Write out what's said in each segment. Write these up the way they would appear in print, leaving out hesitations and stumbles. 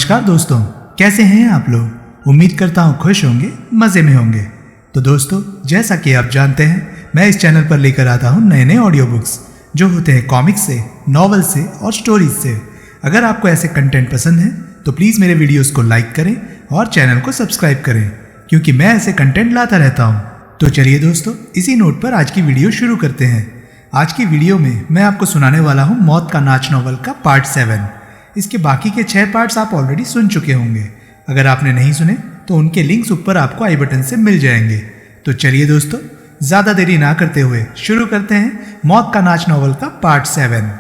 नमस्कार दोस्तों, कैसे हैं आप लोग। उम्मीद करता हूँ खुश होंगे, मज़े में होंगे। तो दोस्तों, जैसा कि आप जानते हैं, मैं इस चैनल पर लेकर आता हूँ नए नए ऑडियो बुक्स जो होते हैं कॉमिक्स से, नॉवल से और स्टोरीज से। अगर आपको ऐसे कंटेंट पसंद है तो प्लीज़ मेरे वीडियोस को लाइक करें और चैनल को सब्सक्राइब करें, क्योंकि मैं ऐसे कंटेंट लाता रहता हूँ। तो चलिए दोस्तों, इसी नोट पर आज की वीडियो शुरू करते हैं। आज की वीडियो में मैं आपको सुनाने वाला हूँ मौत का नाच नॉवल का पार्ट 7। इसके बाकी के 6 पार्ट्स आप ऑलरेडी सुन चुके होंगे। अगर आपने नहीं सुने तो उनके लिंक्स ऊपर आपको आई बटन से मिल जाएंगे। तो चलिए दोस्तों, ज़्यादा देरी ना करते हुए शुरू करते हैं मौत का नाच नॉवल का पार्ट 7।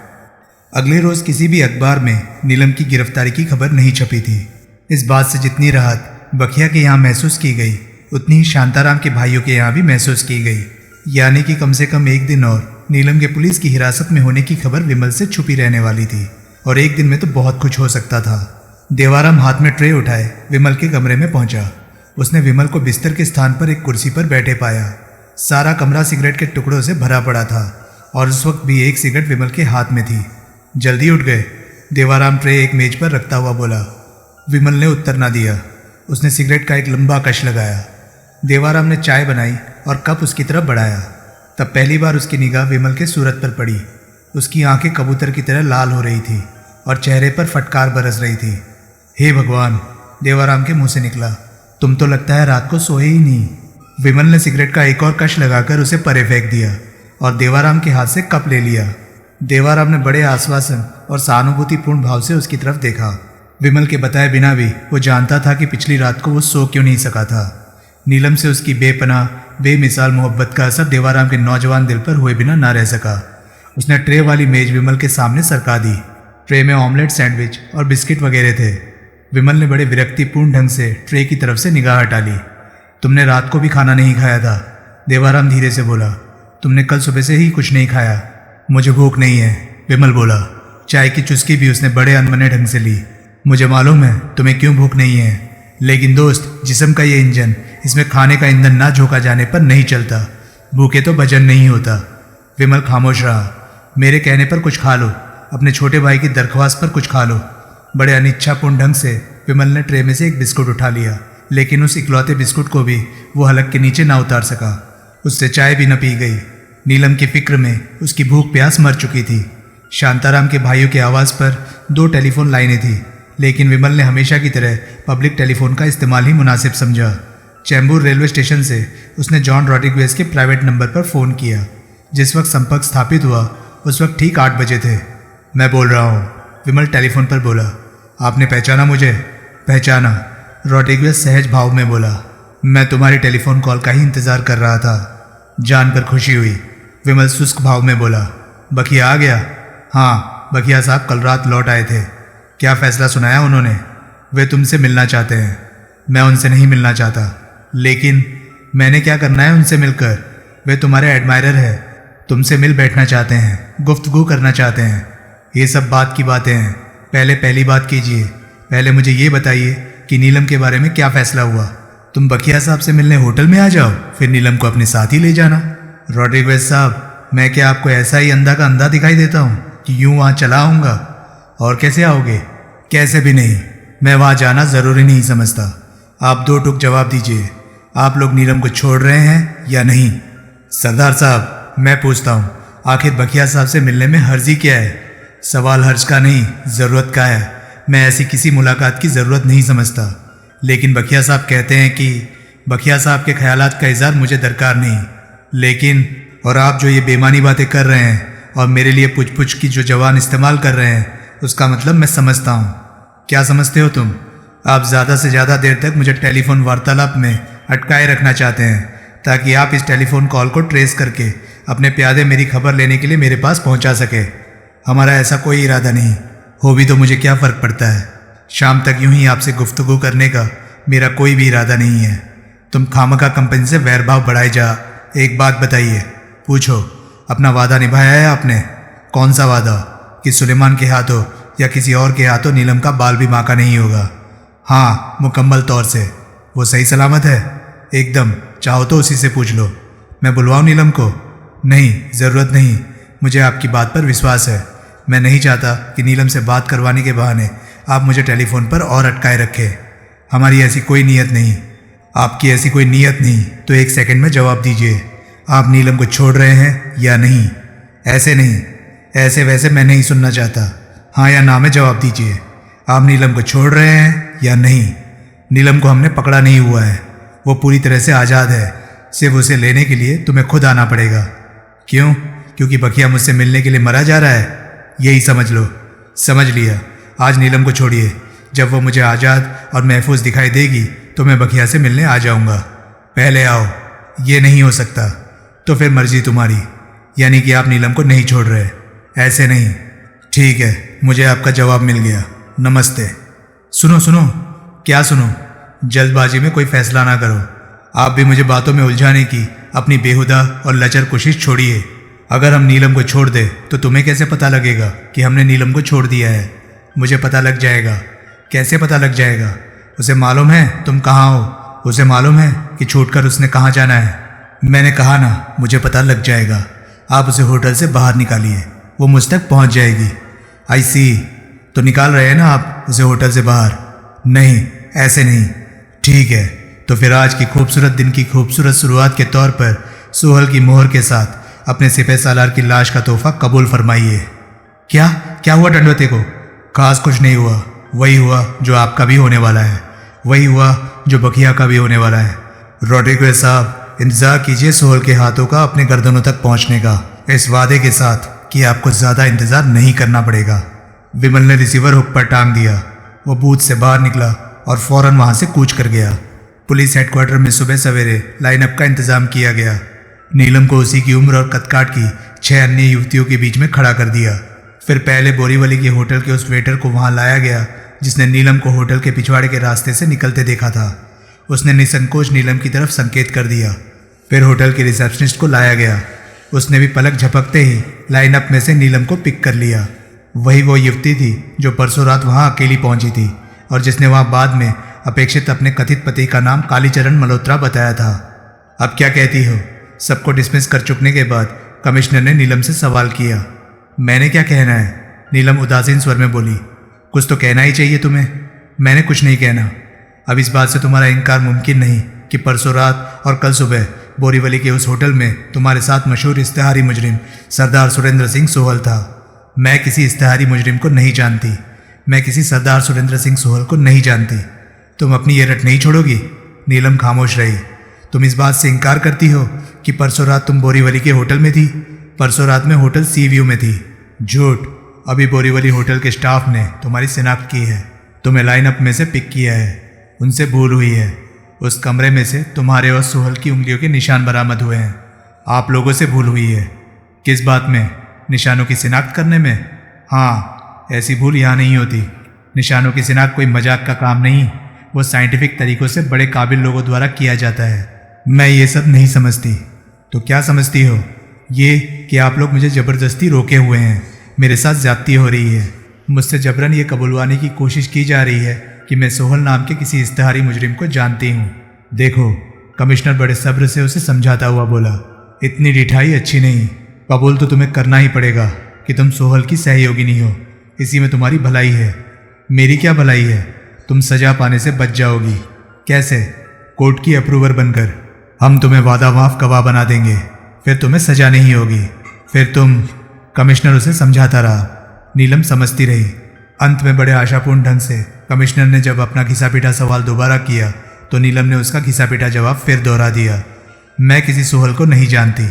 अगले रोज किसी भी अखबार में नीलम की गिरफ्तारी की खबर नहीं छपी थी। इस बात से जितनी राहत बखिया के यहाँ महसूस की गई, उतनी ही शांताराम के भाइयों के यहाँ भी महसूस की गई। यानी कि कम से कम एक दिन और नीलम के पुलिस की हिरासत में होने की खबर विमल से छुपी रहने वाली थी। और एक दिन में तो बहुत कुछ हो सकता था। देवाराम हाथ में ट्रे उठाए विमल के कमरे में पहुंचा। उसने विमल को बिस्तर के स्थान पर एक कुर्सी पर बैठे पाया। सारा कमरा सिगरेट के टुकड़ों से भरा पड़ा था और उस वक्त भी एक सिगरेट विमल के हाथ में थी। जल्दी उठ गए, देवाराम ट्रे एक मेज पर रखता हुआ बोला। विमल ने उत्तर ना दिया। उसने सिगरेट का एक लंबा कश लगाया। देवाराम ने चाय बनाई और कप उसकी तरफ बढ़ाया। तब पहली बार उसकी निगाह विमल के सूरत पर पड़ी। उसकी आंखें कबूतर की तरह लाल हो रही थी और चेहरे पर फटकार बरस रही थी। हे भगवान, देवाराम के मुंह से निकला। तुम तो लगता है रात को सोए ही नहीं। विमल ने सिगरेट का एक और कश लगाकर उसे परे फेंक दिया और देवाराम के हाथ से कप ले लिया। देवाराम ने बड़े आश्वासन और सहानुभूतिपूर्ण भाव से उसकी तरफ देखा। विमल के बताए बिना भी वो जानता था कि पिछली रात को वो सो क्यों नहीं सका था। नीलम से उसकी बेपनाह बेमिसाल मोहब्बत का असर देवाराम के नौजवान दिल पर हुए बिना ना रह सका। उसने ट्रे वाली मेज विमल के सामने सरका दी। ट्रे में ऑमलेट, सैंडविच और बिस्किट वगैरह थे। विमल ने बड़े विरक्तिपूर्ण ढंग से ट्रे की तरफ से निगाह हटा ली। तुमने रात को भी खाना नहीं खाया था, देवाराम धीरे से बोला। तुमने कल सुबह से ही कुछ नहीं खाया। मुझे भूख नहीं है, विमल बोला। चाय की चुस्की भी उसने बड़े अनमने ढंग से ली। मुझे मालूम है तुम्हें क्यों भूख नहीं है, लेकिन दोस्त, जिस्म का ये इंजन इसमें खाने का ईंधन ना झोंका जाने पर नहीं चलता। भूखे तो भजन नहीं होता। विमल खामोश रहा। मेरे कहने पर कुछ खा लो, अपने छोटे भाई की दरख्वास्त पर कुछ खा लो। बड़े अनिच्छापूर्ण ढंग से विमल ने ट्रे में से एक बिस्कुट उठा लिया, लेकिन उस इकलौते बिस्कुट को भी वो हलक के नीचे ना उतार सका। उससे चाय भी न पी गई। नीलम की फिक्र में उसकी भूख प्यास मर चुकी थी। शांताराम के भाइयों की आवाज़ पर 2 टेलीफोन लाइनें थी, लेकिन विमल ने हमेशा की तरह पब्लिक टेलीफोन का इस्तेमाल ही मुनासिब समझा। चैम्बूर रेलवे स्टेशन से उसने जॉन रॉड्रिगेज के प्राइवेट नंबर पर फ़ोन किया। जिस वक्त संपर्क स्थापित हुआ उस वक्त ठीक 8 बजे थे। मैं बोल रहा हूँ, विमल टेलीफोन पर बोला। आपने पहचाना मुझे? पहचाना, रॉड्रिगेज सहज भाव में बोला। मैं तुम्हारी टेलीफोन कॉल का ही इंतज़ार कर रहा था। जानकर खुशी हुई, विमल शुष्क भाव में बोला। बखिया आ गया? हाँ, बखिया साहब कल रात लौट आए थे। क्या फ़ैसला सुनाया उन्होंने? वे तुमसे मिलना चाहते हैं। मैं उनसे नहीं मिलना चाहता। लेकिन मैंने क्या करना है उनसे मिलकर? वे तुम्हारे एडमायरर है, तुमसे मिल बैठना चाहते हैं, गुफ्तगू करना चाहते हैं। ये सब बात की बातें हैं। पहली बात कीजिए। पहले मुझे ये बताइए कि नीलम के बारे में क्या फ़ैसला हुआ। तुम बखिया साहब से मिलने होटल में आ जाओ, फिर नीलम को अपने साथ ही ले जाना। रॉड्रिगेज साहब, मैं क्या आपको ऐसा ही अंधा का अंधा दिखाई देता हूँ कि यूँ वहाँ चला आऊँगा? और कैसे आओगे? कैसे भी नहीं, मैं वहाँ जाना ज़रूरी नहीं समझता। आप 2 टूक जवाब दीजिए। आप लोग नीलम को छोड़ रहे हैं या नहीं? सरदार साहब, मैं पूछता हूँ, आखिर बखिया साहब से मिलने में हर्जी क्या है? सवाल हर्ज का नहीं, ज़रूरत का है। मैं ऐसी किसी मुलाकात की ज़रूरत नहीं समझता, लेकिन बखिया साहब कहते हैं कि बखिया साहब के ख्यालात का इज़हार मुझे दरकार नहीं। लेकिन और आप जो ये बेमानी बातें कर रहे हैं और मेरे लिए पुछ पुछ की जो जवान इस्तेमाल कर रहे हैं, उसका मतलब मैं समझता हूँ। क्या समझते हो तुम? आप ज़्यादा से ज़्यादा देर तक मुझे टेलीफोन वार्तालाप में अटकाए रखना चाहते हैं, ताकि आप इस टेलीफोन कॉल को ट्रेस करके अपने प्यादे मेरी खबर लेने के लिए मेरे पास पहुंचा सके। हमारा ऐसा कोई इरादा नहीं। हो भी तो मुझे क्या फ़र्क पड़ता है। शाम तक यूं ही आपसे गुफ्तगू करने का मेरा कोई भी इरादा नहीं है। तुम खामखा कंपनी से वैरभाव बढ़ाए जा। एक बात बताइए, पूछो, अपना वादा निभाया है आपने? कौन सा वादा? कि सुलेमान के हाथों या किसी और के हाथों नीलम का बाल भी बांका नहीं होगा? हाँ, मुकम्मल तौर से। वो सही सलामत है? एकदम। चाहो तो उसी से पूछ लो। मैं बुलवाऊँ नीलम को? नहीं, ज़रूरत नहीं। मुझे आपकी बात पर विश्वास है। मैं नहीं चाहता कि नीलम से बात करवाने के बहाने आप मुझे टेलीफोन पर और अटकाए रखे। हमारी ऐसी कोई नीयत नहीं, आपकी ऐसी कोई नीयत नहीं, तो 1 सेकंड में जवाब दीजिए, आप नीलम को छोड़ रहे हैं या नहीं? ऐसे नहीं, ऐसे वैसे मैं नहीं सुनना चाहता, हाँ या ना में जवाब दीजिए। आप नीलम को छोड़ रहे हैं या नहीं? नीलम को हमने पकड़ा नहीं हुआ है, वो पूरी तरह से आज़ाद है, सिर्फ उसे लेने के लिए तुम्हें खुद आना पड़ेगा। क्यों? क्योंकि बखिया मुझसे मिलने के लिए मरा जा रहा है, यही समझ लो। समझ लिया। आज नीलम को छोड़िए, जब वो मुझे आज़ाद और महफूज दिखाई देगी तो मैं बखिया से मिलने आ जाऊंगा। पहले आओ। ये नहीं हो सकता। तो फिर मर्जी तुम्हारी, यानी कि आप नीलम को नहीं छोड़ रहे? ऐसे नहीं। ठीक है, मुझे आपका जवाब मिल गया, नमस्ते। सुनो सुनो। क्या सुनो? जल्दबाजी में कोई फैसला ना करो। आप भी मुझे बातों में उलझाने की अपनी बेहुदा और लचर कोशिश छोड़िए। अगर हम नीलम को छोड़ दें तो तुम्हें कैसे पता लगेगा कि हमने नीलम को छोड़ दिया है? मुझे पता लग जाएगा। कैसे पता लग जाएगा? उसे मालूम है तुम कहाँ हो, उसे मालूम है कि छूटकर उसने कहाँ जाना है। मैंने कहा ना, मुझे पता लग जाएगा। आप उसे होटल से बाहर निकालिए, वो मुझ तक पहुँच जाएगी। आई सी। तो निकाल रहे हैं ना आप उसे होटल से बाहर? नहीं, ऐसे नहीं। ठीक है, तो फिर आज की खूबसूरत दिन की खूबसूरत शुरुआत के तौर पर सोहल की मोहर के साथ अपने सिपह सालार की लाश का तोहफा कबूल फरमाइए। क्या क्या हुआ दंडवते को? खास कुछ नहीं हुआ, वही हुआ जो आपका भी होने वाला है, वही हुआ जो बखिया का भी होने वाला है। रॉड्रिगेज साहब, इंतजार कीजिए सोहल के हाथों का अपने गर्दनों तक पहुंचने का, इस वादे के साथ कि आपको ज़्यादा इंतजार नहीं करना पड़ेगा। विमल ने रिसीवर हुक पर टांग दिया। वो बूथ से बाहर निकला और फौरन वहां से कूच कर गया। पुलिस हेडक्वार्टर में सुबह सवेरे लाइनअप का इंतजाम किया गया। नीलम को उसी की उम्र और कदकाठ की 6 अन्य युवतियों के बीच में खड़ा कर दिया। फिर पहले बोरीवली के होटल के उस वेटर को वहां लाया गया जिसने नीलम को होटल के पिछवाड़े के रास्ते से निकलते देखा था। उसने निसंकोच नीलम की तरफ संकेत कर दिया। फिर होटल के रिसेप्शनिस्ट को लाया गया। उसने भी पलक झपकते ही लाइनअप में से नीलम को पिक कर लिया। वही वो युवती थी जो परसों रात वहां अकेली पहुंची थी और जिसने वहां बाद में अपेक्षित अपने कथित पति का नाम कालीचरण मल्होत्रा बताया था। अब क्या कहती हो? सबको डिसमिस कर चुकने के बाद कमिश्नर ने नीलम से सवाल किया। मैंने क्या कहना है? नीलम उदासीन स्वर में बोली। कुछ तो कहना ही चाहिए तुम्हें। मैंने कुछ नहीं कहना। अब इस बात से तुम्हारा इनकार मुमकिन नहीं कि परसों रात और कल सुबह बोरीवली के उस होटल में तुम्हारे साथ मशहूर इश्तेहारी मुजरिम सरदार सुरेंद्र सिंह सोहल था। मैं किसी इश्तेहारी मुजरिम को नहीं जानती। मैं किसी सरदार सुरेंद्र सिंह सोहल को नहीं जानती। तुम अपनी ये रट नहीं छोड़ोगी? नीलम खामोश रही। तुम इस बात से इनकार करती हो कि परसों रात तुम बोरीवली के होटल में थी? परसों रात में होटल सी व्यू में थी। झूठ। अभी बोरीवली होटल के स्टाफ ने तुम्हारी शिनाख्त की है, तुम्हें लाइनअप में से पिक किया है। उनसे भूल हुई है। उस कमरे में से तुम्हारे और सोहल की उंगलियों के निशान बरामद हुए हैं। आप लोगों से भूल हुई है। किस बात में? निशानों की शिनाख्त करने में। हाँ, ऐसी भूल यहाँ नहीं होती। निशानों की शिनाख्त कोई मजाक का काम नहीं, वो साइंटिफिक तरीकों से बड़े काबिल लोगों द्वारा किया जाता है। मैं ये सब नहीं समझती। तो क्या समझती हो? ये कि आप लोग मुझे ज़बरदस्ती रोके हुए हैं, मेरे साथ ज्यादती हो रही है। मुझसे जबरन ये कबूलवाने की कोशिश की जा रही है कि मैं सोहल नाम के किसी इश्तेहारी मुजरिम को जानती हूँ। देखो, कमिश्नर बड़े सब्र से उसे समझाता हुआ बोला, इतनी ढिठाई अच्छी नहीं। कबूल तो तुम्हें करना ही पड़ेगा कि तुम सोहल की सहयोगिनी हो। इसी में तुम्हारी भलाई है। मेरी क्या भलाई है? तुम सजा पाने से बच जाओगी। कैसे? कोर्ट की अप्रूवर बनकर। हम तुम्हें वादा माफ गवाह बना देंगे, फिर तुम्हें सजा नहीं होगी। फिर तुम। कमिश्नर उसे समझाता रहा। नीलम समझती रही। अंत में बड़े आशापूर्ण ढंग से कमिश्नर ने जब अपना घिसा पीटा सवाल दोबारा किया तो नीलम ने उसका घिसा पीटा जवाब फिर दोहरा दिया। मैं किसी सोहल को नहीं जानती।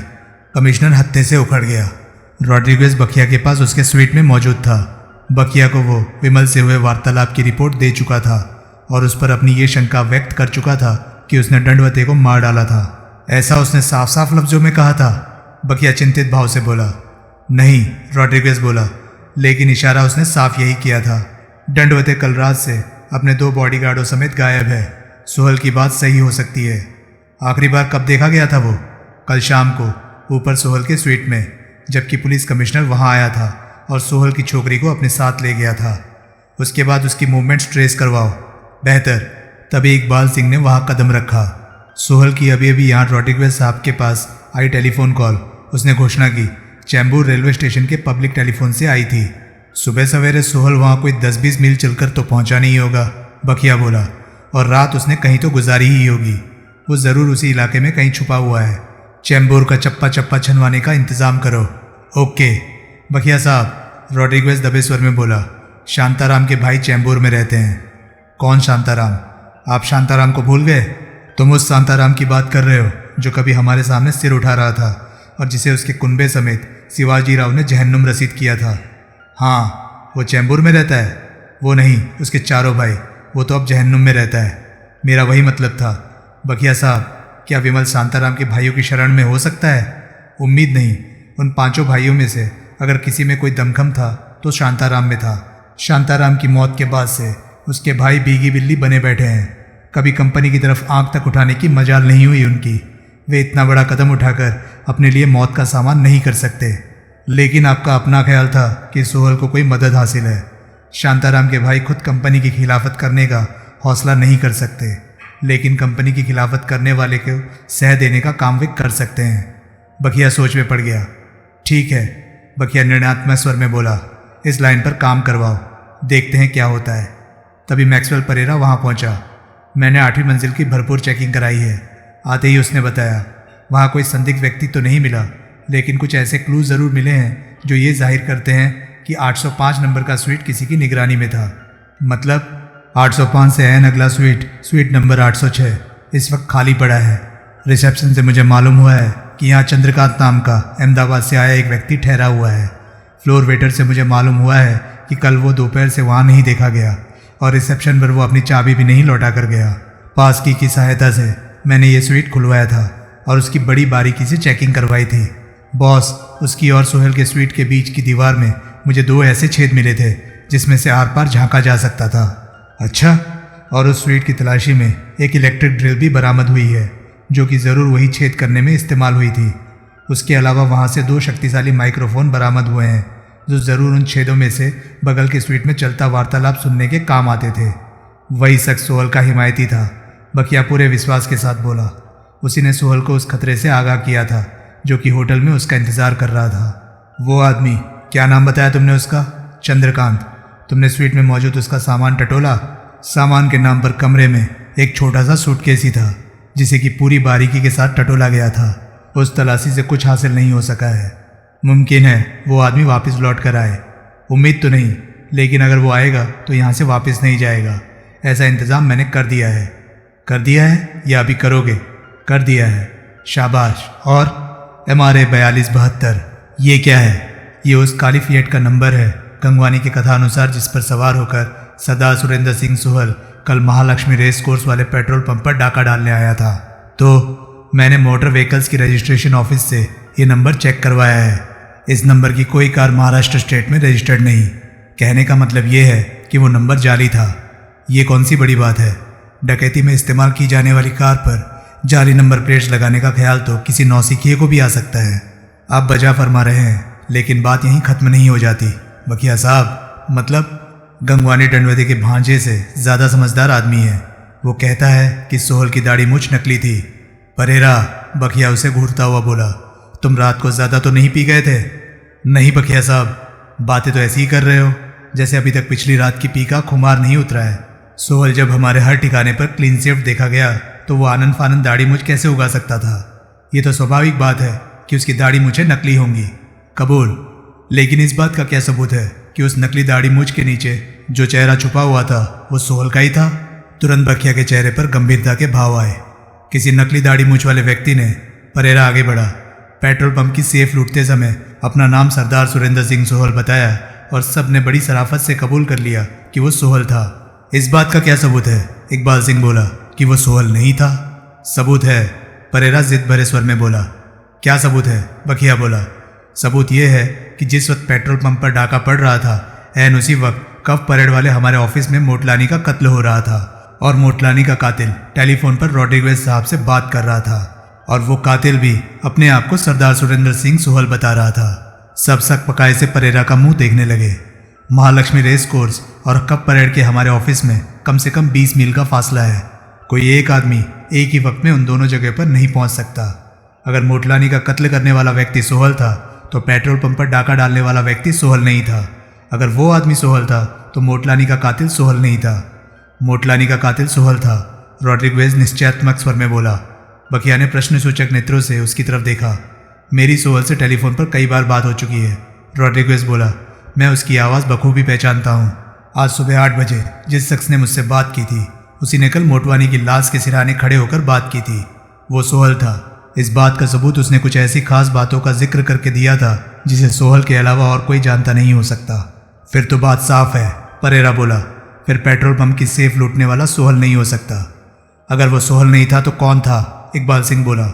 कमिश्नर हत्थे से उखड़ गया। रॉड्रिगेज बखिया के पास उसके स्वीट में मौजूद था। बखिया को वो विमल से हुए वार्तालाप की रिपोर्ट दे चुका था और उस पर अपनी ये शंका व्यक्त कर चुका था कि उसने दंडवते को मार डाला था। ऐसा उसने साफ साफ लफ्जों में कहा था। बखिया चिंतित भाव से बोला। नहीं, रॉड्रिगेज बोला, लेकिन इशारा उसने साफ यही किया था। दंडवते कल रात से अपने 2 बॉडीगार्डों समेत गायब है। सोहल की बात सही हो सकती है। आखिरी बार कब देखा गया था वो? कल शाम को ऊपर सोहल के स्वीट में, जबकि पुलिस कमिश्नर वहां आया था और सोहल की छोकरी को अपने साथ ले गया था। उसके बाद उसकी मूवमेंट्स ट्रेस करवाओ। बेहतर। तभी इकबाल सिंह ने वहां कदम रखा। सोहल की अभी अभी यहाँ रॉड्रिगेज साहब के पास आई टेलीफोन कॉल। उसने घोषणा की चैम्बूर रेलवे स्टेशन के पब्लिक टेलीफोन से आई थी। सुबह सवेरे सोहल वहाँ कोई 10-20 मील चलकर तो पहुँचा नहीं होगा, बखिया बोला। और रात उसने कहीं तो गुजारी ही होगी। वो ज़रूर उसी इलाके में कहीं छुपा हुआ है। चैम्बूर का चप्पा चप्पा छनवाने का इंतज़ाम करो। ओके बखिया साहब, रॉड्रिगेज दबे स्वर में बोला। शांताराम के भाई चैम्बूर में रहते हैं। कौन शांताराम? आप शांताराम को भूल गए? तुम उस शांताराम की बात कर रहे हो जो कभी हमारे सामने सिर उठा रहा था और जिसे उसके कुनबे समेत शिवाजी राव ने जहन्नुम रसीद किया था। हाँ, वो चैम्बूर में रहता है। वो नहीं, उसके चारों भाई। वो तो अब जहन्नुम में रहता है। मेरा वही मतलब था। बखिया साहब, क्या विमल शांताराम के भाइयों की शरण में हो सकता है? उम्मीद नहीं। उन 5 भाइयों में से अगर किसी में कोई दमखम था तो शांताराम में था। शांताराम की मौत के बाद से उसके भाई भीगी बिल्ली बने बैठे हैं। कभी कंपनी की तरफ आंख तक उठाने की मजाल नहीं हुई उनकी। वे इतना बड़ा कदम उठाकर अपने लिए मौत का सामान नहीं कर सकते। लेकिन आपका अपना ख्याल था कि सोहल को कोई मदद हासिल है। शांताराम के भाई खुद कंपनी की खिलाफत करने का हौसला नहीं कर सकते, लेकिन कंपनी की खिलाफत करने वाले को सह देने का काम वे कर सकते हैं। बखिया सोच में पड़ गया। ठीक है, बखिया निर्णयात्मक स्वर में बोला। इस लाइन पर काम करवाओ, देखते हैं क्या होता है। तभी मैक्सवेल परेरा वहाँ पहुँचा। मैंने 8वीं मंजिल की भरपूर चेकिंग कराई है। आते ही उसने बताया, वहाँ कोई संदिग्ध व्यक्ति तो नहीं मिला, लेकिन कुछ ऐसे क्लू ज़रूर मिले हैं जो ये जाहिर करते हैं कि 805 नंबर का स्वीट किसी की निगरानी में था। मतलब 805 से है अगला स्वीट नंबर 806 इस वक्त खाली पड़ा है। रिसेप्शन से मुझे मालूम हुआ है कि यहाँ चंद्रकांत नाम का अहमदाबाद से आया एक व्यक्ति ठहरा हुआ है। फ्लोर वेटर से मुझे मालूम हुआ है कि कल वो दोपहर से वहाँ नहीं देखा गया और रिसेप्शन पर वो अपनी चाबी भी नहीं लौटा कर गया। पास की सहायता से मैंने ये स्वीट खुलवाया था और उसकी बड़ी बारीकी से चेकिंग करवाई थी। बॉस, उसकी और सोहेल के स्वीट के बीच की दीवार में मुझे 2 ऐसे छेद मिले थे जिसमें से आर पार झांका जा सकता था। अच्छा, और उस स्वीट की तलाशी में एक इलेक्ट्रिक ड्रिल भी बरामद हुई है जो कि ज़रूर वही छेद करने में इस्तेमाल हुई थी। उसके अलावा वहाँ से 2 शक्तिशाली माइक्रोफोन बरामद हुए हैं जो ज़रूर उन छेदों में से बगल के स्वीट में चलता वार्तालाप सुनने के काम आते थे। वही शख्स सोहल का हिमायती था, बखिया पूरे विश्वास के साथ बोला। उसी ने सोहल को उस खतरे से आगाह किया था जो कि होटल में उसका इंतज़ार कर रहा था। वो आदमी, क्या नाम बताया तुमने उसका? चंद्रकांत। तुमने स्वीट में मौजूद उसका सामान टटोला? सामान के नाम पर कमरे में एक छोटा सा सूटकेस ही था जिसे कि पूरी बारीकी के साथ टटोला गया था। उस तलाशी से कुछ हासिल नहीं हो सका है। मुमकिन है वो आदमी वापस लौट कर आए। उम्मीद तो नहीं, लेकिन अगर वो आएगा तो यहाँ से वापस नहीं जाएगा। ऐसा इंतज़ाम मैंने कर दिया है। कर दिया है या अभी करोगे? कर दिया है। शाबाश। और MRA 4272, ये क्या है? ये उस काली फिएट का नंबर है गंगवानी के कथा अनुसार जिस पर सवार होकर सरदार सुरेंद्र सिंह सोहल कल महालक्ष्मी रेस कोर्स वाले पेट्रोल पंप पर डाका डालने आया था। तो मैंने मोटर व्हीकल्स की रजिस्ट्रेशन ऑफिस से ये नंबर चेक करवाया है। इस नंबर की कोई कार महाराष्ट्र स्टेट में रजिस्टर्ड नहीं। कहने का मतलब ये है कि वो नंबर जाली था। ये कौन सी बड़ी बात है? डकैती में इस्तेमाल की जाने वाली कार पर जाली नंबर प्लेट्स लगाने का ख्याल तो किसी नौसिखिए को भी आ सकता है। आप बजा फरमा रहे हैं, लेकिन बात यहीं ख़त्म नहीं हो जाती बखिया साहब। मतलब गंगवानी दंडवती के भांजे से ज़्यादा समझदार आदमी है। वो कहता है कि सोहल की दाढ़ी मूछ नकली थी। परेरा, बखिया उसे घूरता हुआ बोला, तुम रात को ज़्यादा तो नहीं पी गए थे? नहीं बखिया साहब, बातें तो ऐसी ही कर रहे हो जैसे अभी तक पिछली रात की पी का खुमार नहीं उतरा है। सोहल जब हमारे हर ठिकाने पर क्लीन शेव देखा गया तो वो आनंद फानंद दाढ़ी मूछ कैसे उगा सकता था? ये तो स्वाभाविक बात है कि उसकी दाढ़ी मूछें नकली होंगी। कबूल। लेकिन इस बात का क्या सबूत है कि उस नकली दाढ़ी मूछ के नीचे जो चेहरा छुपा हुआ था वो सोहल का ही था? तुरंत बखिया के चेहरे पर गंभीरता के भाव आए। किसी नकली दाढ़ी मूछ वाले व्यक्ति ने, परेरा आगे बढ़ा, पेट्रोल पंप की सेफ लूटते समय अपना नाम सरदार सुरेंद्र सिंह सोहल बताया और सब ने बड़ी शराफत से कबूल कर लिया कि वो सोहल था। इस बात का क्या सबूत है? इकबाल सिंह बोला। कि वो सोहल नहीं था? सबूत है, परेरा जिद भरे स्वर में बोला। क्या सबूत है? बखिया बोला। सबूत ये है कि जिस वक्त पेट्रोल पंप पर डाका पड़ रहा था, ऐन उसी वक्त कफ परेड वाले हमारे ऑफिस में मोटलानी का कत्ल हो रहा था और मोटलानी का कातिल टेलीफोन पर रॉड्रिगेज साहब से बात कर रहा था और वो कातिल भी अपने आप को सरदार सुरेंद्र सिंह सोहल बता रहा था। सब शक पकाए से परेरा का मुंह देखने लगे। महालक्ष्मी रेस कोर्स और कप परेड के हमारे ऑफिस में कम से कम 20 मील का फासला है। कोई एक आदमी एक ही वक्त में उन दोनों जगह पर नहीं पहुंच सकता। अगर मोटलानी का कत्ल करने वाला व्यक्ति सोहल था तो पेट्रोल पंप पर डाका डालने वाला व्यक्ति सोहल नहीं था। अगर वो आदमी सोहल था तो मोटलानी का कातिल सोहल नहीं था। मोटलानी का कातिल सोहल था, रॉड्रिगेज निश्चयात्मक स्वर में बोला। बखिया ने प्रश्नसूचक नेत्रों से उसकी तरफ देखा। मेरी सोहल से टेलीफोन पर कई बार बात हो चुकी है, रॉड्रिगेज बोला। मैं उसकी आवाज़ बखूबी पहचानता हूँ। आज सुबह 8 बजे जिस शख्स ने मुझसे बात की थी उसी ने कल मोटवानी की लाश के सिरहाने खड़े होकर बात की थी। वो सोहल था। इस बात का सबूत उसने कुछ ऐसी खास बातों का जिक्र करके दिया था जिसे सोहल के अलावा और कोई जानता नहीं हो सकता। फिर तो बात साफ है, परेरा बोला। फिर पेट्रोल पंप की सेफ लूटने वाला सोहल नहीं हो सकता। अगर वो सोहल नहीं था तो कौन था? इकबाल सिंह बोला।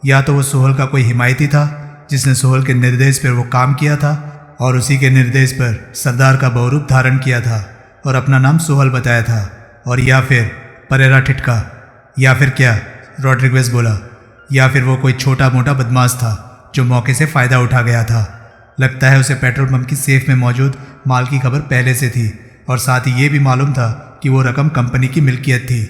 या तो वो सोहल का कोई हिमायती था जिसने सोहल के निर्देश पर वो काम किया था और उसी के निर्देश पर सरदार का बहुरूप धारण किया था और अपना नाम सोहल बताया था, और या फिर परेरा ठिठका। या फिर क्या? रॉड्रिगेज बोला। या फिर वो कोई छोटा मोटा बदमाश था जो मौके से फ़ायदा उठा गया था। लगता है उसे पेट्रोल पंप की सेफ में मौजूद माल की खबर पहले से थी और साथ ही ये भी मालूम था कि वो रकम कंपनी की मिल्कियत थी।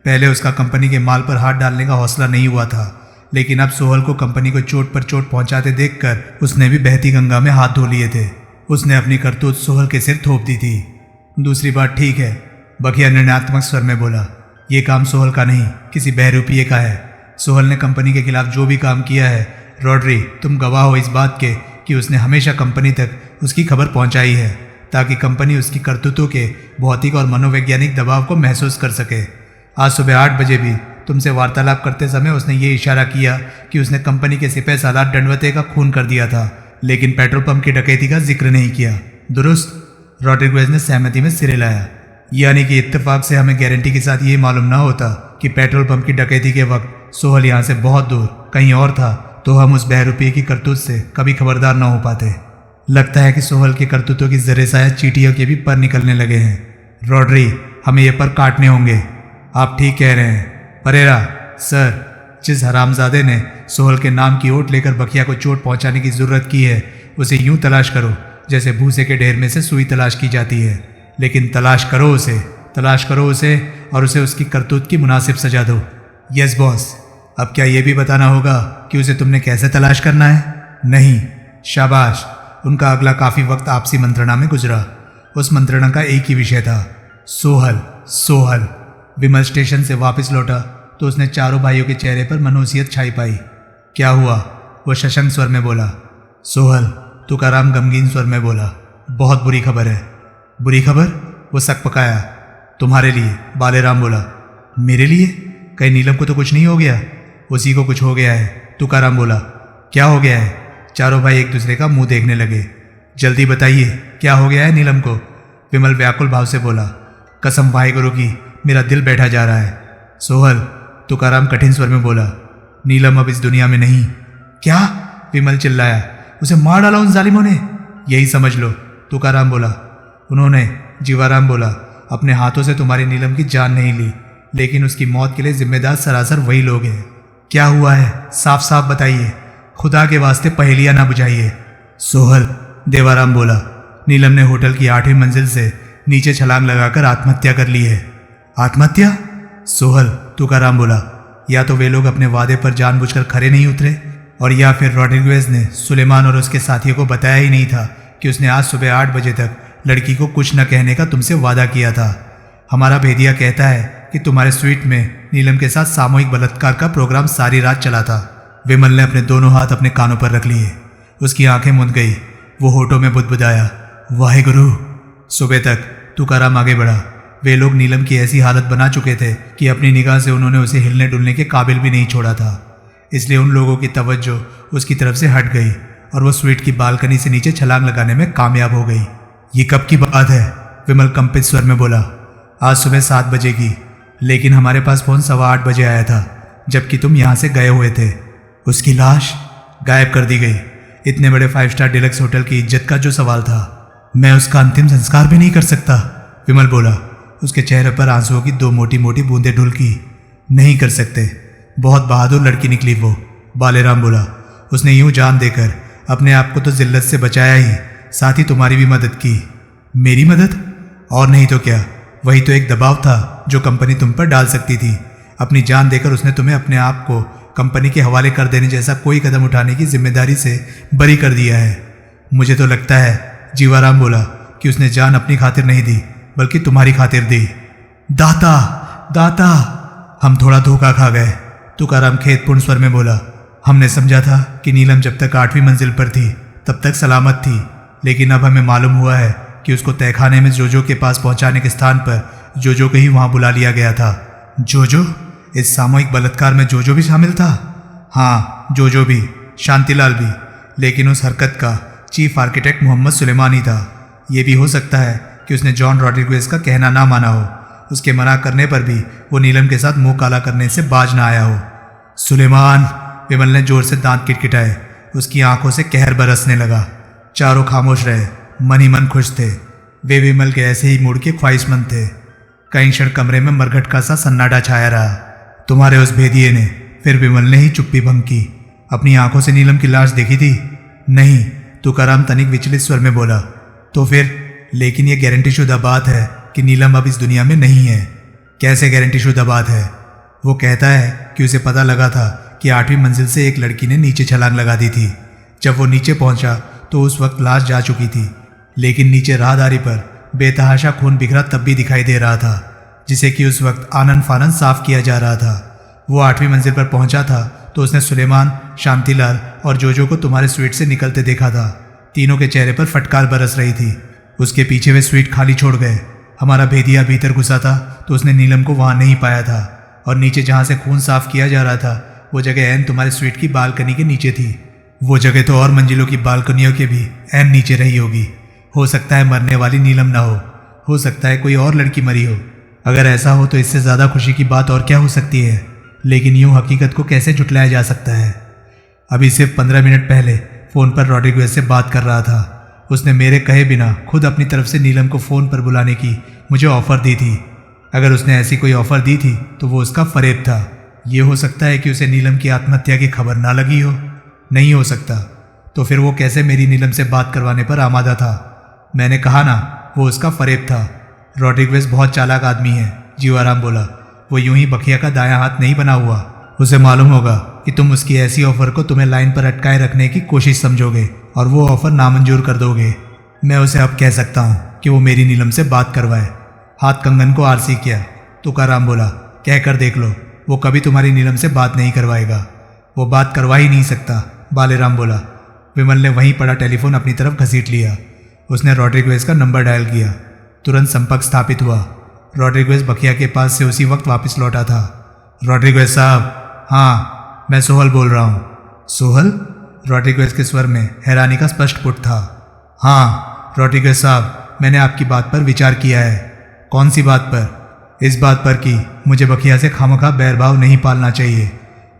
पहले उसका कंपनी के माल पर हाथ डालने का हौसला नहीं हुआ था, लेकिन अब सोहल को कंपनी को चोट पर चोट पहुंचाते देखकर उसने भी बहती गंगा में हाथ धो लिए थे। उसने अपनी करतूत सोहल के सिर थोप दी थी। दूसरी बात ठीक है, बखिया निर्णयात्मक स्वर में बोला। ये काम सोहल का नहीं, किसी बहरूपिये का है। सोहल ने कंपनी के खिलाफ जो भी काम किया है, रॉड्री तुम गवाह हो इस बात के कि उसने हमेशा कंपनी तक उसकी खबर पहुंचाई है ताकि कंपनी उसकी करतूतों के भौतिक और मनोवैज्ञानिक दबाव को महसूस कर सके। आज सुबह 8 बजे भी तुमसे वार्तालाप करते समय उसने ये इशारा किया कि उसने कंपनी के सिपह सालार दंडवते का खून कर दिया था, लेकिन पेट्रोल पंप की डकैती का जिक्र नहीं किया। दुरुस्त? रॉड्रिगेज ने सहमति में सिर हिलाया। यानी कि इत्तेफाक से हमें गारंटी के साथ ये मालूम ना होता कि पेट्रोल पंप की डकैती के वक्त सोहल यहाँ से बहुत दूर कहीं और था तो हम उस बहरूपिये की करतूत से कभी खबरदार ना हो पाते। लगता है कि सोहल की करतूतों की जरे शायद चींटियों के भी पर निकलने लगे हैं। रॉड्री हमें ये पर काटने होंगे। आप ठीक कह रहे हैं परेरा। सर, जिस हरामजादे ने सोहल के नाम की ओट लेकर बखिया को चोट पहुंचाने की जरूरत की है उसे यूं तलाश करो जैसे भूसे के ढेर में से सुई तलाश की जाती है, लेकिन तलाश करो उसे और उसे उसकी करतूत की मुनासिब सजा दो। Yes boss. अब क्या ये भी बताना होगा कि उसे तुमने कैसे तलाश करना है? नहीं। शाबाश। उनका अगला काफ़ी वक्त आपसी मंत्रणा में गुजरा। उस मंत्रणा का एक ही विषय था, सोहल। विमल स्टेशन से वापस लौटा तो उसने चारों भाइयों के चेहरे पर मनोसियत छाई पाई। क्या हुआ? वो शशंक स्वर में बोला। सोहल। तुकाराम गमगीन स्वर में बोला। बहुत बुरी खबर है। बुरी खबर? वो सक पकाया। तुम्हारे लिए, बालेराम बोला। मेरे लिए? कहीं नीलम को तो कुछ नहीं हो गया? उसी को कुछ हो गया है, तुकाराम बोला। क्या हो गया है? चारों भाई एक दूसरे का मुंह देखने लगे। जल्दी बताइए, क्या हो गया है नीलम को? विमल व्याकुल भाव से बोला। कसम वाहेगुरु की, मेरा दिल बैठा जा रहा है। सोहल। तुकाराम कठिन स्वर में बोला। नीलम अब इस दुनिया में नहीं। क्या? विमल चिल्लाया। उसे मार डाला उन जालिमों ने? यही समझ लो, तुकाराम बोला। उन्होंने, जीवाराम बोला, अपने हाथों से तुम्हारी नीलम की जान नहीं ली, लेकिन उसकी मौत के लिए जिम्मेदार सरासर वही लोग हैं। क्या हुआ है? साफ साफ बताइए, खुदा के वास्ते पहेलियां ना बुझाइए। सोहल। देवाराम बोला। नीलम ने होटल की 8वीं मंजिल से नीचे छलांग लगाकर आत्महत्या कर ली है। आत्महत्या? सोहल। तुकाराम बोला। या तो वे लोग अपने वादे पर जानबूझकर खरे नहीं उतरे, और या फिर रॉड्रिगेज ने सुलेमान और उसके साथियों को बताया ही नहीं था कि उसने आज सुबह 8 बजे तक लड़की को कुछ न कहने का तुमसे वादा किया था। हमारा भेदिया कहता है कि तुम्हारे स्वीट में नीलम के साथ सामूहिक बलात्कार का प्रोग्राम सारी रात चला था। विमल ने अपने दोनों हाथ अपने कानों पर रख लिए। उसकी आंखें मुंद गई। वो होठों में बुदबुदाया, वाहेगुरु। सुबह तक तुकाराम आगे बढ़ा। वे लोग नीलम की ऐसी हालत बना चुके थे कि अपनी निगाह से उन्होंने उसे हिलने डुलने के काबिल भी नहीं छोड़ा था। इसलिए उन लोगों की तवज्जो उसकी तरफ से हट गई और वो स्वीट की बालकनी से नीचे छलांग लगाने में कामयाब हो गई। ये कब की बात है? विमल कंपित स्वर में बोला। आज सुबह 7 बजे की, लेकिन हमारे पास फोन 8:15 बजे आया था, जबकि तुम यहाँ से गए हुए थे। उसकी लाश गायब कर दी गई। इतने बड़े 5 स्टार डिलक्स होटल की इज्जत का जो सवाल था, मैं उसका अंतिम संस्कार भी नहीं कर सकता, विमल बोला। उसके चेहरे पर आंसुओं की 2 मोटी मोटी बूंदें ढुलकी। नहीं कर सकते। बहुत बहादुर लड़की निकली वो, बालेराम बोला। उसने यूं जान देकर अपने आप को तो जिल्लत से बचाया ही, साथ ही तुम्हारी भी मदद की। मेरी मदद? और नहीं तो क्या, वही तो एक दबाव था जो कंपनी तुम पर डाल सकती थी। अपनी जान देकर उसने तुम्हें अपने आप को कंपनी के हवाले कर देने जैसा कोई कदम उठाने की जिम्मेदारी से बरी कर दिया है। मुझे तो लगता है, जीवाराम बोला, कि उसने जान अपनी खातिर नहीं दी बल्कि तुम्हारी खातिर दी। दाता, दाता। हम थोड़ा धोखा खा गए, तुकाराम खेदपूर्ण स्वर में बोला। हमने समझा था कि नीलम जब तक 8वीं मंजिल पर थी तब तक सलामत थी, लेकिन अब हमें मालूम हुआ है कि उसको तहखाने में जोजो के पास पहुंचाने के स्थान पर जोजो को ही वहां बुला लिया गया था। जोजो? इस सामूहिक बलात्कार में जोजो भी शामिल था? हाँ, जोजो भी, शांतिलाल भी, लेकिन उस हरकत का चीफ आर्किटेक्ट मोहम्मद सुलेमान ही था। यह भी हो सकता है कि उसने जॉन रॉड्रिगेज का कहना ना माना हो। उसके मना करने पर भी वो नीलम के साथ मुंह काला करने से बाज ना आया हो। सुलेमान! विमल ने जोर से दांत किटकिटाए। उसकी आंखों से कहर बरसने लगा। चारों खामोश रहे, मन ही मन खुश थे। वे विमल के ऐसे ही मूड के ख्वाहिशमंद थे। कई क्षण कमरे में मरघट का सा सन्नाटा छाया रहा। तुम्हारे उस भेदिए ने, फिर विमल ने ही चुप्पी भंग की, अपनी आंखों से नीलम की लाश देखी थी? नहीं, तुकाराम तनिक विचलित स्वर में बोला। तो फिर? लेकिन यह गारंटी शुदा बात है कि नीलम अब इस दुनिया में नहीं है। कैसे गारंटी शुदा बात है? वो कहता है कि उसे पता लगा था कि 8वीं मंजिल से एक लड़की ने नीचे छलांग लगा दी थी। जब वो नीचे पहुंचा तो उस वक्त लाश जा चुकी थी, लेकिन नीचे राहदारी पर बेतहाशा खून बिखरा तब भी दिखाई दे रहा था, जिसे कि उस वक्त आनन फानन साफ किया जा रहा था। वो 8वीं मंजिल पर पहुंचा था तो उसने सुलेमान, शांतिलाल और जोजो को तुम्हारे स्वीट से निकलते देखा था। तीनों के चेहरे पर फटकार बरस रही थी। उसके पीछे वे स्वीट खाली छोड़ गए। हमारा भेदिया भीतर घुसा था तो उसने नीलम को वहां नहीं पाया था, और नीचे जहां से खून साफ किया जा रहा था वो जगह ऐन तुम्हारे स्वीट की बालकनी के नीचे थी। वो जगह तो और मंजिलों की बालकनियों के भी ऐन नीचे रही होगी। हो सकता है मरने वाली नीलम ना हो सकता है कोई और लड़की मरी हो। अगर ऐसा हो तो इससे ज़्यादा खुशी की बात और क्या हो सकती है। लेकिन यूं हकीकत को कैसे झुटलाया जा सकता है। अभी सिर्फ 15 मिनट पहले फ़ोन पर रॉड्रिगेज से बात कर रहा था। उसने मेरे कहे बिना खुद अपनी तरफ से नीलम को फ़ोन पर बुलाने की मुझे ऑफ़र दी थी। अगर उसने ऐसी कोई ऑफ़र दी थी तो वो उसका फरेब था। ये हो सकता है कि उसे नीलम की आत्महत्या की खबर ना लगी हो। नहीं हो सकता। तो फिर वो कैसे मेरी नीलम से बात करवाने पर आमादा था? मैंने कहा ना, वो उसका फरेब था। रॉड्रिगेज बहुत चालाक आदमी है, जीवाराम बोला। वो यूं ही बखिया का दायां हाथ नहीं बना हुआ। उसे मालूम होगा कि तुम उसकी ऐसी ऑफर को तुम्हें लाइन पर अटकाए रखने की कोशिश समझोगे और वो ऑफर नामंजूर कर दोगे। मैं उसे अब कह सकता हूँ कि वो मेरी नीलम से बात करवाए। हाथ कंगन को आरसी किया। तुकाराम बोला, कह कर देख लो, वो कभी तुम्हारी नीलम से बात नहीं करवाएगा। वो बात करवा ही नहीं सकता, बालेराम बोला। विमल ने वहीं पड़ा टेलीफोन अपनी तरफ घसीट लिया। उसने रॉड्रिगेज का नंबर डायल किया। तुरंत संपर्क स्थापित हुआ। रॉड्रिगेज बखिया के पास से उसी वक्त वापस लौटा था। रॉड्रिगेज साहब। हाँ, मैं सोहल बोल रहा हूँ। सोहल? रॉड्रिगेज के स्वर में हैरानी का स्पष्ट पुट था। हाँ रॉड्रिगेज साहब, मैंने आपकी बात पर विचार किया है। कौन सी बात पर? इस बात पर कि मुझे बखिया से खामखा बैरभाव नहीं पालना चाहिए।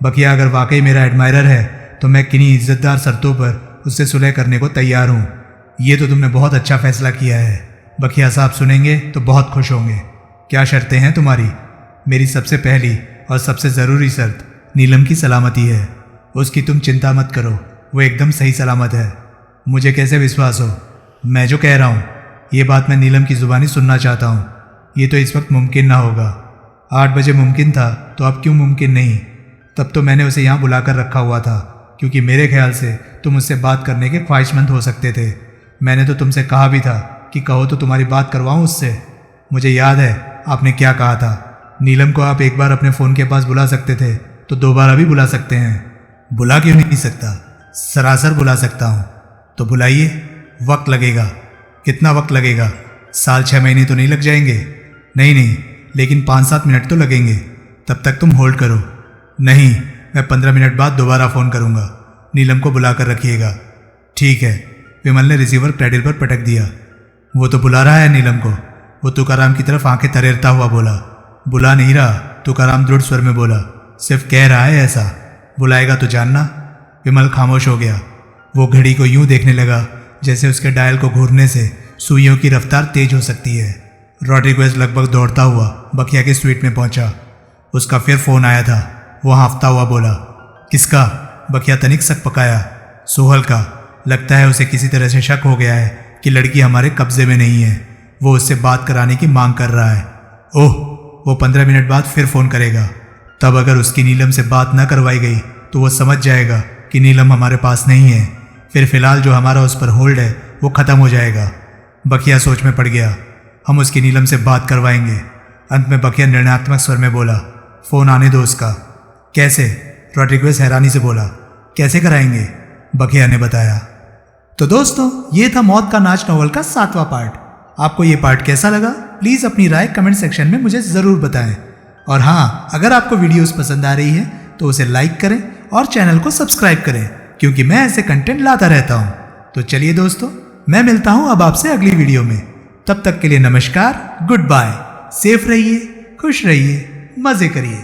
बखिया अगर वाकई मेरा एडमायरर है तो मैं किन्हीं इज्जतदार शर्तों पर उससे सुलह करने को तैयार हूँ। ये तो तुमने बहुत अच्छा फैसला किया है। बखिया साहब सुनेंगे तो बहुत खुश होंगे। क्या शर्तें हैं तुम्हारी? मेरी सबसे पहली और सबसे ज़रूरी शर्त नीलम की सलामती है। उसकी तुम चिंता मत करो, वो एकदम सही सलामत है। मुझे कैसे विश्वास हो? मैं जो कह रहा हूँ ये बात मैं नीलम की ज़ुबानी सुनना चाहता हूँ। ये तो इस वक्त मुमकिन ना होगा। 8 बजे मुमकिन था तो अब क्यों मुमकिन नहीं? तब तो मैंने उसे यहाँ बुलाकर रखा हुआ था क्योंकि मेरे ख्याल से तुम उससे बात करने के ख्वाहिशमंद हो सकते थे। मैंने तो तुमसे कहा भी था कि कहो तो तुम्हारी बात करवाऊँ उससे। मुझे याद है आपने क्या कहा था। नीलम को आप एक बार अपने फ़ोन के पास बुला सकते थे तो दोबारा भी बुला सकते हैं। बुला क्यों नहीं सकता? सरासर बुला सकता हूँ। तो बुलाइए। वक्त लगेगा। कितना वक्त लगेगा? 6 महीने तो नहीं लग जाएंगे? नहीं, लेकिन 5-7 मिनट तो लगेंगे। तब तक तुम होल्ड करो। नहीं, मैं 15 मिनट बाद दोबारा फ़ोन करूँगा। नीलम को बुला कर रखिएगा। ठीक है। विमल ने रिसीवर क्रैडल पर पटक दिया। वो तो बुला रहा है नीलम को। वो तुकाराम की तरफ आंखें तरेरता हुआ बोला। बुला नहीं रहा, तुकाराम दृढ़ स्वर में बोला। सिर्फ कह रहा है ऐसा। बुलाएगा तो जानना। विमल खामोश हो गया। वो घड़ी को यूं देखने लगा जैसे उसके डायल को घूरने से सुइयों की रफ्तार तेज हो सकती है। रॉड्रिगेज लगभग दौड़ता हुआ बखिया के स्वीट में पहुंचा। उसका फिर फ़ोन आया था। वो हाँफता हुआ बोला, किसका? बखिया तनिक सक पकाया। सोहल का। लगता है उसे किसी तरह से शक हो गया है कि लड़की हमारे कब्जे में नहीं है। वो उससे बात कराने की मांग कर रहा है। ओह, वो 15 मिनट बाद फिर फ़ोन करेगा। तब अगर उसकी नीलम से बात न करवाई गई तो वो समझ जाएगा कि नीलम हमारे पास नहीं है। फिर फ़िलहाल जो हमारा उस पर होल्ड है वो ख़त्म हो जाएगा। बखिया सोच में पड़ गया। हम उसकी नीलम से बात करवाएंगे। अंत में बखिया निर्णयात्मक स्वर में बोला, फ़ोन आने दो उसका। कैसे? रॉड्रिगेज हैरानी से बोला। कैसे कराएंगे? बखिया ने बताया। तो दोस्तों, ये था मौत का नाच नॉवल का 7वां पार्ट। आपको ये पार्ट कैसा लगा? प्लीज़ अपनी राय कमेंट सेक्शन में मुझे ज़रूर बताएं। और हाँ, अगर आपको वीडियोस पसंद आ रही है तो उसे लाइक करें और चैनल को सब्सक्राइब करें, क्योंकि मैं ऐसे कंटेंट लाता रहता हूँ। तो चलिए दोस्तों, मैं मिलता हूँ अब आपसे अगली वीडियो में। तब तक के लिए नमस्कार, गुड बाय, सेफ रहिए, खुश रहिए, मज़े करिए।